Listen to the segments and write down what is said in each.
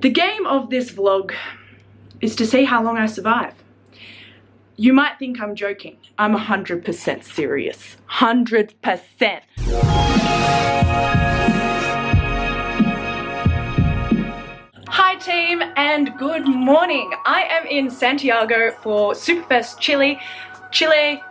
The game of this vlog is to see how long I survive. You might think I'm joking. I'm 100% serious. 100%. Hi team and good morning. I am in Santiago for Superfest Chile. Chile.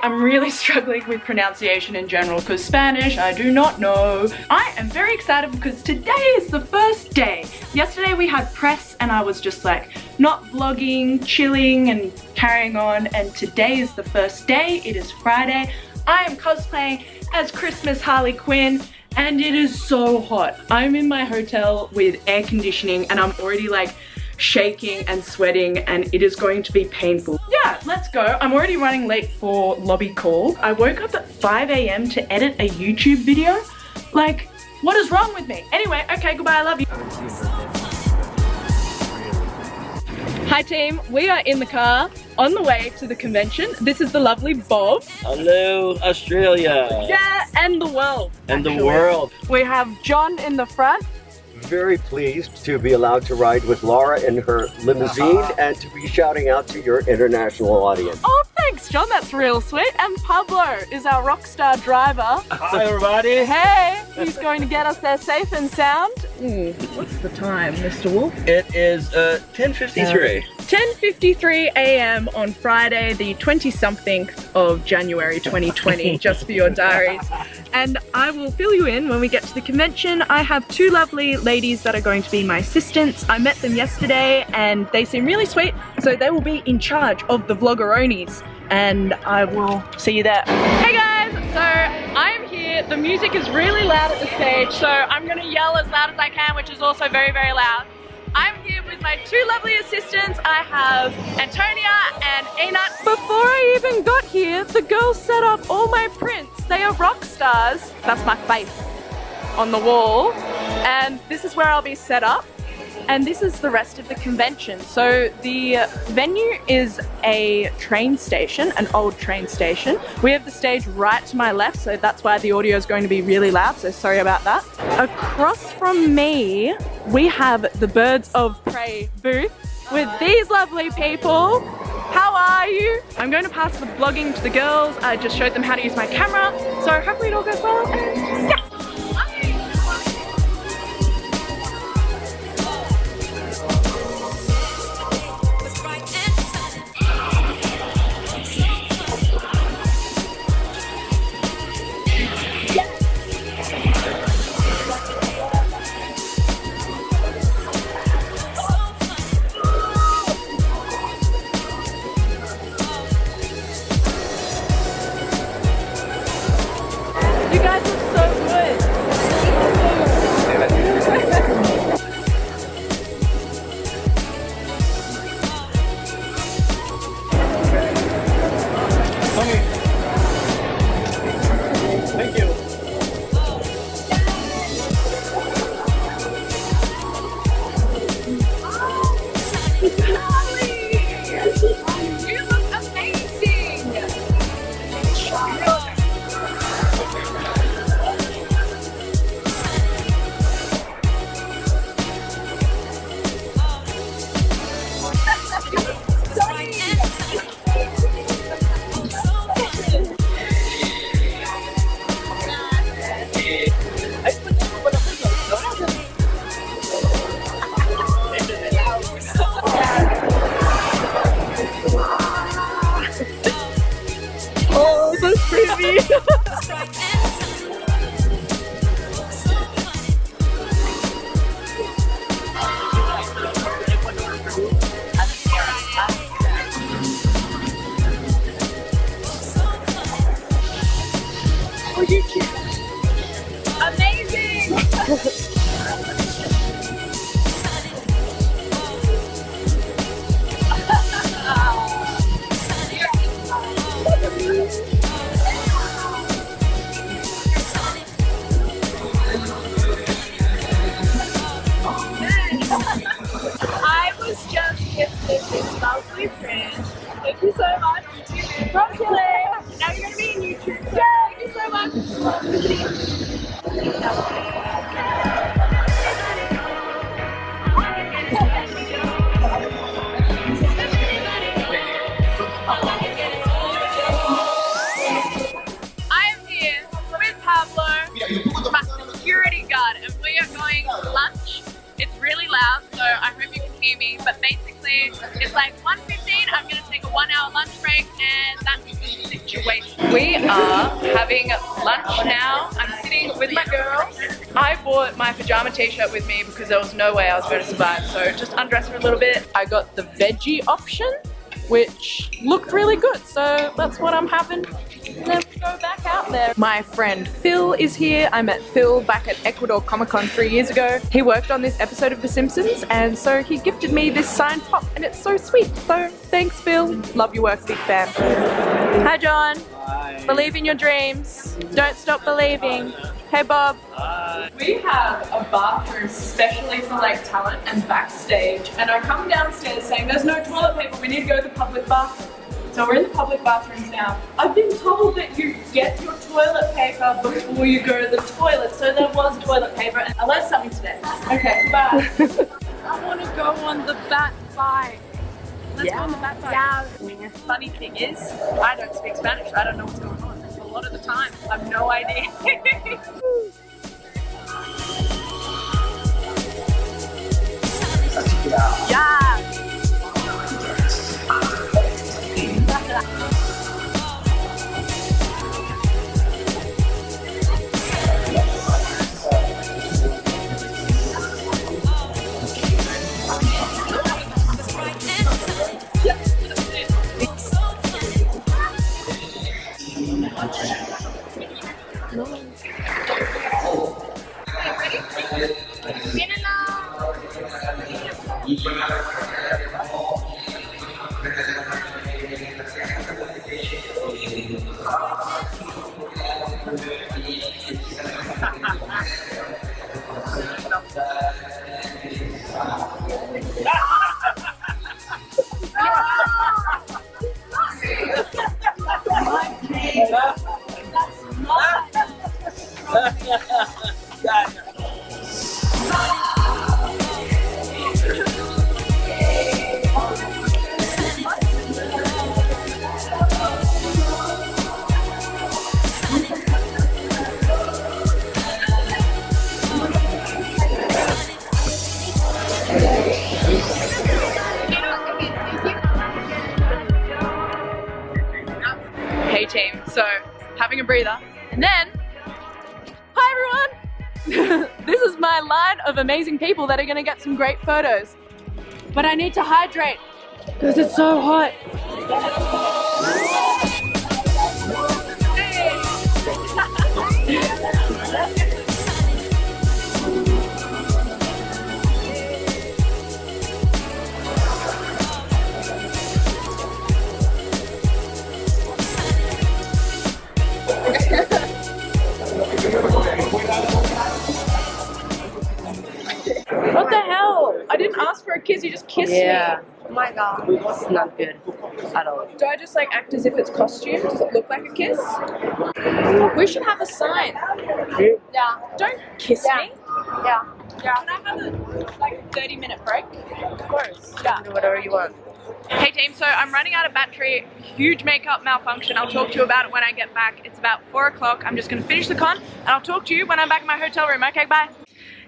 I'm really struggling with pronunciation in general because Spanish I do not know. I am very excited because today is the first day. Yesterday we had press and I was just like not vlogging, chilling and carrying on, and today is the first day. It is Friday. I am cosplaying as Christmas Harley Quinn and it is so hot. I'm in my hotel with air conditioning and I'm already like shaking and sweating and it is going to be painful. Yeah, let's go. I'm already running late for lobby call. I woke up at 5 AM to edit a YouTube video. Like, what is wrong with me? Anyway, okay, goodbye, I love you. Hi team, we are in the car on the way to the convention. This is the lovely Bob. Hello, Australia. Yeah, and the world. And the world. We have John in the front. Very pleased to be allowed to ride with Laura in her limousine and to be shouting out to your international audience. Oh, thanks, John. That's real sweet. And Pablo is our rock star driver. Hi, everybody. Hey, he's going to get us there safe and sound. What's the time, Mr. Wolf? It is 10:53. 10:53 AM on Friday, the 20-something of January 2020, just for your diaries. And I will fill you in when we get to the convention. I have two lovely ladies that are going to be my assistants. I met them yesterday and they seem really sweet, so they will be in charge of the vloggeronis. And I will see you there. Hey guys, so I'm here. The music is really loud at the stage, so I'm gonna yell as loud as I can, which is also very, very loud. I'm here with my two lovely assistants. I have Antonia and Enat. Before I even got here, the girls set up all my prints. They are rock stars. That's my face on the wall. And this is where I'll be set up. And this is the rest of the convention. So the venue is a train station, an old train station. We have the stage right to my left, so that's why the audio is going to be really loud, so sorry about that. Across from me, we have the Birds of Prey booth with these lovely people. How are you? I'm going to pass the vlogging to the girls. I just showed them how to use my camera, so hopefully it all goes well, and yeah. You guys look so good. Thank you. You look amazing. Oh, so creepy. Oh, you're cute. Amazing. I was just gifted this lovely print. Thank you so much. From Chile. Now you're going to be in YouTube. So thank you so much. hear me, but basically it's like 1:15, I'm gonna take a 1-hour lunch break, and that's the situation. We are having lunch now. I'm sitting with my girls. I bought my pajama t-shirt with me because there was no way I was going to survive, so just undress for a little bit. I got the veggie option, which looked really good, so that's what I'm having. And then we go back out there. My friend Phil is here. I met Phil back at Ecuador Comic Con 3 years ago. He worked on this episode of The Simpsons, and so he gifted me this signed pop, and it's so sweet. So thanks, Phil. Love your work, big fan. Hi, John. Hi. Believe in your dreams. Don't stop believing. Hey, Bob. Hi. We have a bathroom specially for like talent and backstage, and I come downstairs saying there's no toilet paper, we need to go to the public bathroom. So we're in the public bathrooms now. I've been told that you get your toilet paper before you go to the toilet, so there was toilet paper, and I learned something today. Okay, bye. I want to go on the bat bike. Let's go on the bat bike. Yeah. Funny thing is, I don't speak Spanish, I don't know what's going on. A lot of the time, I have no idea. Yeah. Hey team, so having a breather, and then, hi everyone! This is my line of amazing people that are gonna get some great photos. But I need to hydrate, because it's so hot. What the hell? I didn't ask for a kiss, you just kissed me. Oh my god, it's not good at all. Do I just like act as if it's costume? Does it look like a kiss? We should have a sign. Yeah. Don't kiss me. Yeah. Can I have a 30-minute break? Of course. Yeah. Do whatever you want. Hey team, so I'm running out of battery, huge makeup malfunction. I'll talk to you about it when I get back. It's about 4 o'clock. I'm just gonna finish the con and I'll talk to you when I'm back in my hotel room. Okay, bye.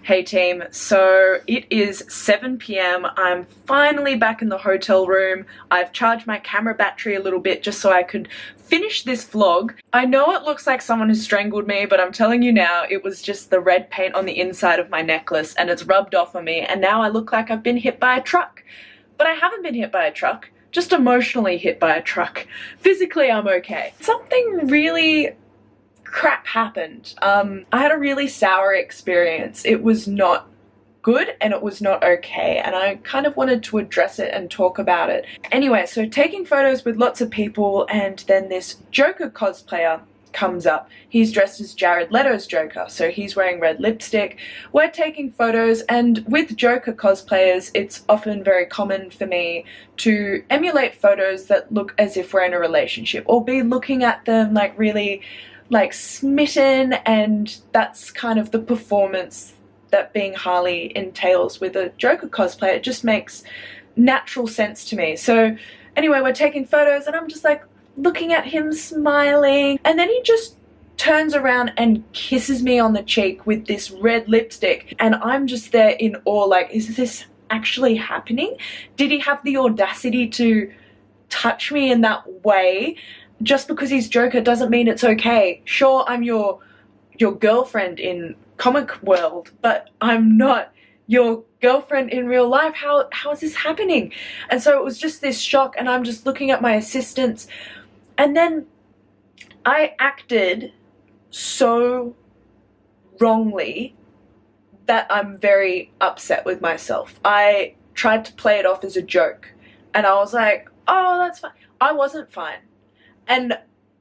Hey team, so it is 7 p.m. I'm finally back in the hotel room. I've charged my camera battery a little bit just so I could finish this vlog. I know it looks like someone has strangled me, but I'm telling you now, it was just the red paint on the inside of my necklace and it's rubbed off on me, and now I look like I've been hit by a truck. But I haven't been hit by a truck, just emotionally hit by a truck. Physically, I'm okay. Something really crap happened. I had a really sour experience. It was not good and it was not okay, and I kind of wanted to address it and talk about it. Anyway, so taking photos with lots of people, and then this Joker cosplayer comes up. He's dressed as Jared Leto's Joker, so he's wearing red lipstick. We're taking photos, and with Joker cosplayers, it's often very common for me to emulate photos that look as if we're in a relationship, or be looking at them like really like smitten, and that's kind of the performance that being Harley entails with a Joker cosplay. It just makes natural sense to me. So anyway, we're taking photos and I'm just like looking at him smiling, and then he just turns around and kisses me on the cheek with this red lipstick, and I'm just there in awe, like, is this actually happening? Did he have the audacity to touch me in that way? Just because he's Joker doesn't mean it's okay. Sure, I'm your girlfriend in comic world, but I'm not your girlfriend in real life. How is this happening? And so it was just this shock, and I'm just looking at my assistants, and then I acted so wrongly that I'm very upset with myself. I tried to play it off as a joke, and I was like, oh, that's fine. I wasn't fine. And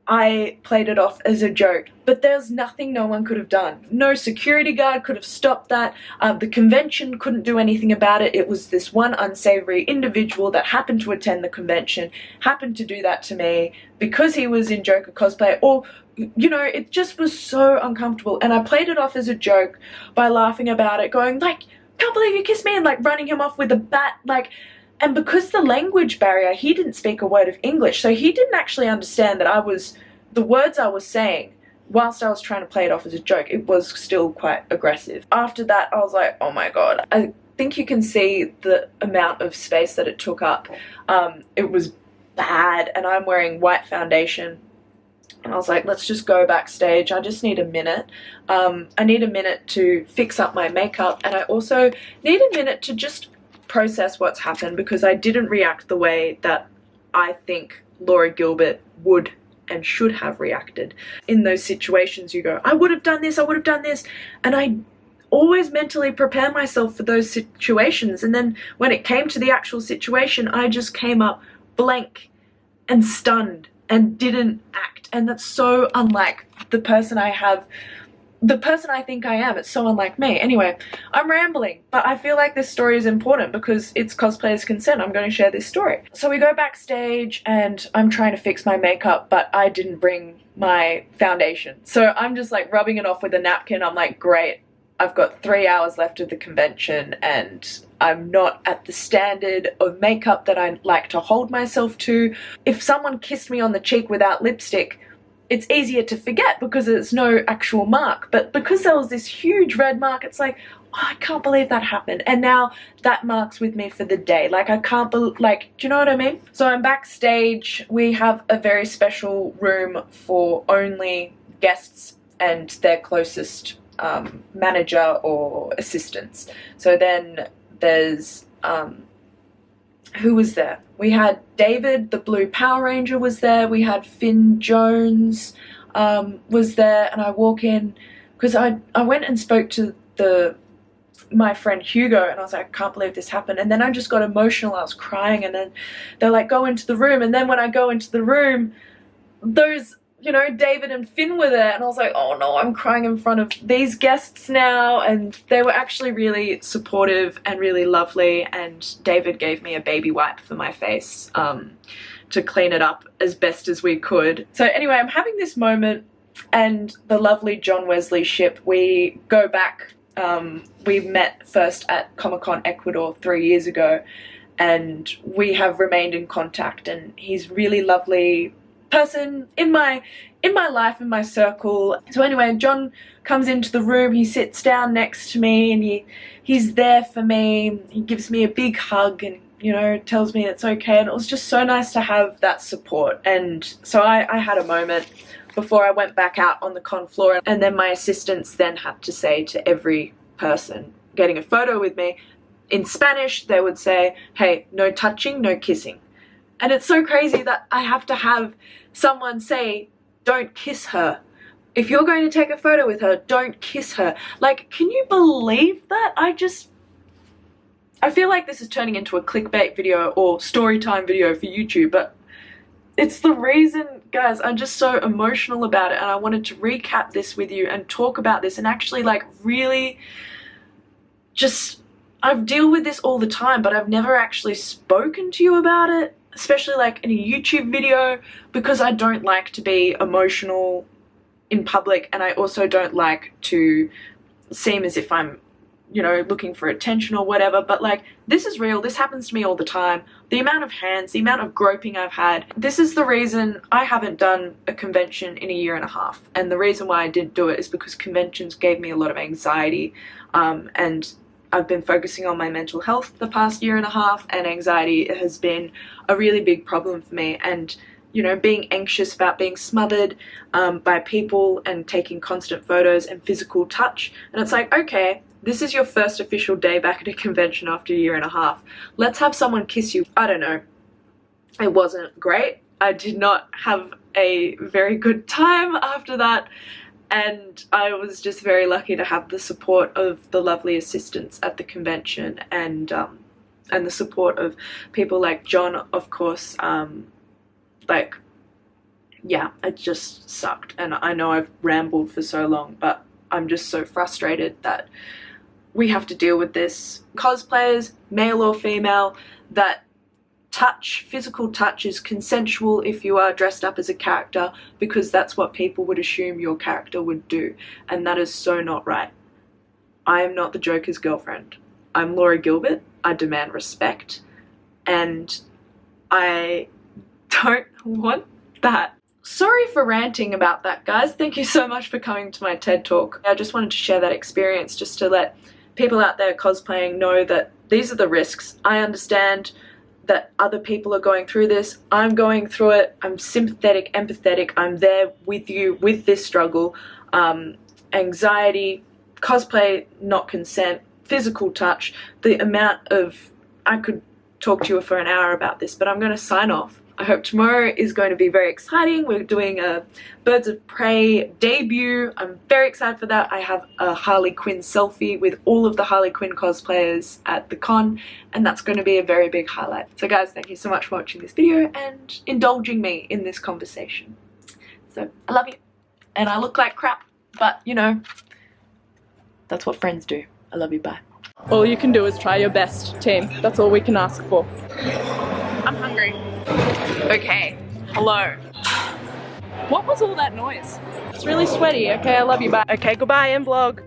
I played it off as a joke, but there's nothing no one could have done. No security guard could have stopped that. The convention couldn't do anything about it. It was this one unsavory individual that happened to attend the convention, happened to do that to me because he was in Joker cosplay, or, you know, it just was so uncomfortable. And I played it off as a joke by laughing about it, going like, can't believe you kissed me, and like running him off with a bat, like. And because the language barrier, he didn't speak a word of English, so he didn't actually understand that the words I was saying, whilst I was trying to play it off as a joke, it was still quite aggressive. After that, I was like, oh my god. I think you can see the amount of space that it took up. It was bad, and I'm wearing white foundation. And I was like, let's just go backstage. I just need a minute. I need a minute to fix up my makeup, and I also need a minute to just process what's happened, because I didn't react the way that I think Laura Gilbert would and should have reacted. In those situations you go, I would have done this, I would have done this, and I always mentally prepare myself for those situations, and then when it came to the actual situation, I just came up blank and stunned and didn't act. And that's so unlike the person I think I am. It's so unlike me. Anyway, I'm rambling, but I feel like this story is important because it's cosplayers' consent. I'm going to share this story. So we go backstage and I'm trying to fix my makeup, but I didn't bring my foundation. So I'm just like rubbing it off with a napkin. I'm like, great, I've got 3 hours left of the convention and I'm not at the standard of makeup that I like to hold myself to. If someone kissed me on the cheek without lipstick, it's easier to forget because it's no actual mark. But because there was this huge red mark, it's like, oh, I can't believe that happened. And now that marks with me for the day. Like, I can't believe, like, do you know what I mean? So I'm backstage. We have a very special room for only guests and their closest manager or assistants. So then there's, who was there? We had David, the blue Power Ranger, was there. We had Finn Jones was there, and I walk in because I went and spoke to my friend Hugo, and I was like, I can't believe this happened. And then I just got emotional. I was crying, and then they're like, go into the room. And then when I go into the room, those, you know, David and Finn were there, and I was like, oh no, I'm crying in front of these guests now. And they were actually really supportive and really lovely, and David gave me a baby wipe for my face to clean it up as best as we could. So anyway, I'm having this moment, and the lovely John Wesley ship, we go back, we met first at Comic-Con Ecuador 3 years ago, and we have remained in contact, and he's really lovely person in my life, in my circle. So anyway, John comes into the room, he sits down next to me, and he's there for me. He gives me a big hug and, you know, tells me it's okay, and it was just so nice to have that support. And so I had a moment before I went back out on the con floor, and then my assistants then had to say to every person getting a photo with me, in Spanish they would say, hey, no touching, no kissing. And it's so crazy that I have to have someone say, don't kiss her. If you're going to take a photo with her, don't kiss her. Like, can you believe that? I feel like this is turning into a clickbait video or story time video for YouTube, but it's the reason, guys, I'm just so emotional about it, and I wanted to recap this with you and talk about this and actually, like, really just, I deal with this all the time, but I've never actually spoken to you about it, especially like in a YouTube video, because I don't like to be emotional in public, and I also don't like to seem as if I'm, you know, looking for attention or whatever. But like, this is real, this happens to me all the time. The amount of hands, the amount of groping I've had, this is the reason I haven't done a convention in a year and a half. And the reason why I didn't do it is because conventions gave me a lot of anxiety, and I've been focusing on my mental health the past year and a half, and anxiety has been a really big problem for me. And you know, being anxious about being smothered by people and taking constant photos and physical touch. And it's like, okay, this is your first official day back at a convention after a year and a half. Let's have someone kiss you. I don't know. It wasn't great. I did not have a very good time after that. And I was just very lucky to have the support of the lovely assistants at the convention, and the support of people like John, of course. Like, yeah, it just sucked. And I know I've rambled for so long, but I'm just so frustrated that we have to deal with this. Cosplayers, male or female, that touch, physical touch, is consensual if you are dressed up as a character, because that's what people would assume your character would do. And that is so not right. I am not the Joker's girlfriend. I'm Laura Gilbert. I demand respect. And I don't want that. Sorry for ranting about that, guys. Thank you so much for coming to my TED Talk. I just wanted to share that experience, just to let people out there cosplaying know that these are the risks. I understand that other people are going through this. I'm going through it. I'm sympathetic, empathetic. I'm there with you with this struggle. Anxiety, cosplay, not consent, physical touch, the amount of... I could talk to you for an hour about this, but I'm going to sign off. I hope tomorrow is going to be very exciting. We're doing a Birds of Prey debut. I'm very excited for that. I have a Harley Quinn selfie with all of the Harley Quinn cosplayers at the con, and that's going to be a very big highlight. So guys, thank you so much for watching this video and indulging me in this conversation. So I love you, and I look like crap, but you know, that's what friends do. I love you, bye. All you can do is try your best, team. That's all we can ask for. I'm hungry. Okay, hello. What was all that noise? It's really sweaty. Okay, I love you, bye. Okay, goodbye, and vlog.